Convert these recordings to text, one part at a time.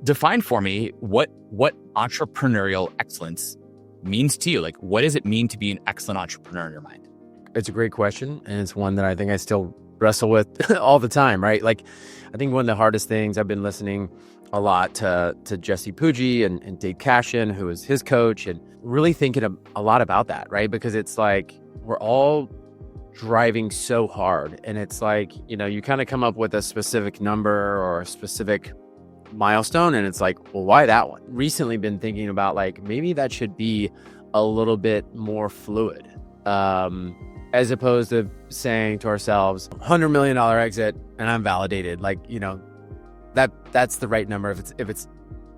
define for me what entrepreneurial excellence means to you. Like, what does it mean to be an excellent entrepreneur in your mind? It's a great question, and it's one that I think I still wrestle with all the time, right? Like, I think one of the hardest things, I've been listening a lot to Jesse Puggi and Dave Cashin, who is his coach, and really thinking a lot about that, right? Because it's like we're all driving so hard, and it's like, you kind of come up with a specific number or a specific milestone, and it's like, well, why that one? Recently been thinking about like maybe that should be a little bit more fluid, as opposed to saying to ourselves, $100 million exit and I'm validated. Like, that's the right number. If it's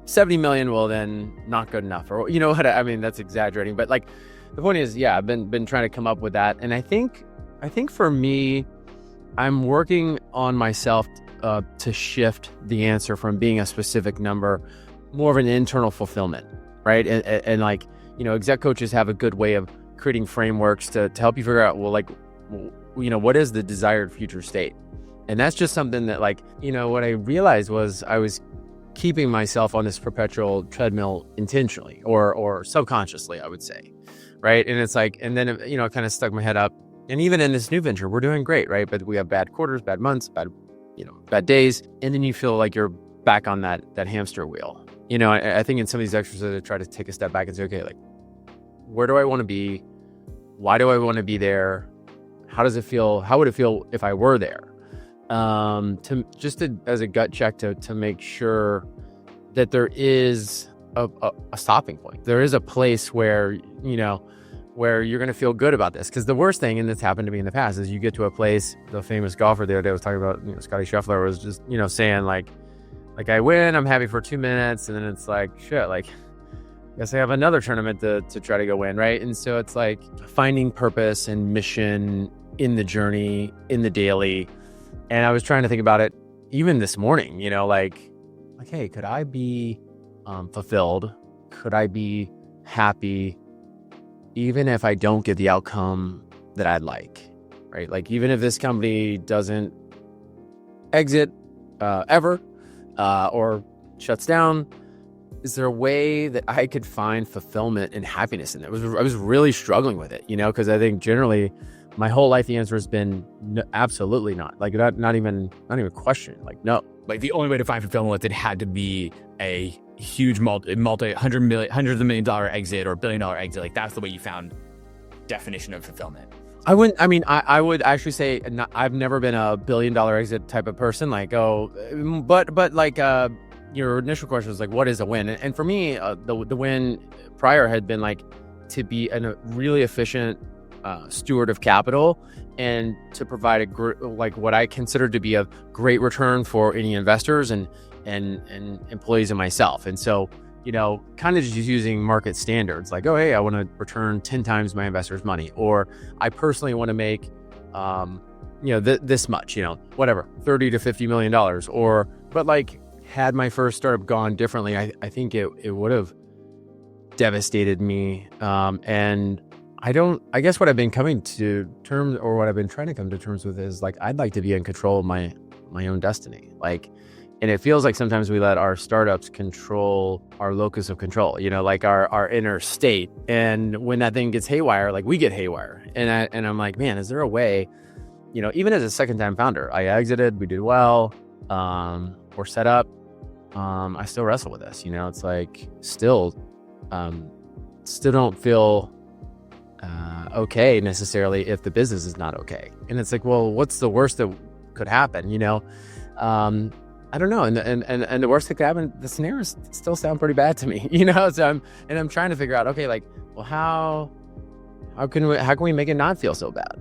70 million, well, then not good enough. Or, what I mean, that's exaggerating. But like, the point is, yeah, I've been trying to come up with that. And I think for me, I'm working on myself to shift the answer from being a specific number, more of an internal fulfillment, right? And like, exec coaches have a good way of creating frameworks to help you figure out, well, like, what is the desired future state? And that's just something that, like, what I realized was I was keeping myself on this perpetual treadmill intentionally or subconsciously, I would say, right? And it's like, and then, it kind of stuck my head up. And even in this new venture, we're doing great, right? But we have bad quarters, bad months, bad days. And then you feel like you're back on that hamster wheel. I think in some of these exercises, I try to take a step back and say, okay, like, where do I want to be? Why do I want to be there? How does it feel? How would it feel if I were there? As a gut check to make sure that there is a stopping point. There is a place where you're going to feel good about this. Because the worst thing, and this happened to me in the past, is you get to a place. The famous golfer the other day was talking about, Scotty Scheffler was just, saying like I win, I'm happy for 2 minutes, and then it's like, shit, like, I guess I have another tournament to try to go win, right? And so it's like finding purpose and mission in the journey, in the daily. And I was trying to think about it even this morning, like, hey, could I be fulfilled? Could I be happy even if I don't get the outcome that I'd like, right? Like, even if this company doesn't exit ever or shuts down, is there a way that I could find fulfillment and happiness in it? I was really struggling with it, because I think generally my whole life, the answer has been no, absolutely not. Like, not even question. Like, no. Like, the only way to find fulfillment was it had to be a huge hundreds of million dollar exit or $1 billion exit. Like, that's the way you found definition of fulfillment. I would actually say I've never been a $1 billion exit type of person. Like, but like, your initial question was like, what is a win? And for me, the win prior had been like to be a really efficient steward of capital and to provide like what I consider to be a great return for any investors and employees and myself. And so, kind of just using market standards, like, oh, hey, I want to return 10 times my investors' money, or I personally want to make, this much, whatever, $30 to $50 million, but like, had my first startup gone differently, I think it would have devastated me. And I guess what I've been coming to terms, or what I've been trying to come to terms with, is like, I'd like to be in control of my own destiny. Like, and it feels like sometimes we let our startups control our locus of control, like our inner state. And when that thing gets haywire, like, we get haywire. And I'm like, man, is there a way, even as a second time founder, I exited, we did well, we're set up. I still wrestle with this, it's like, still don't feel okay necessarily if the business is not okay. And it's like, well, what's the worst that could happen? I don't know. And the worst that could happen, the scenarios still sound pretty bad to me, so I'm trying to figure out, okay, like, well, how can we make it not feel so bad?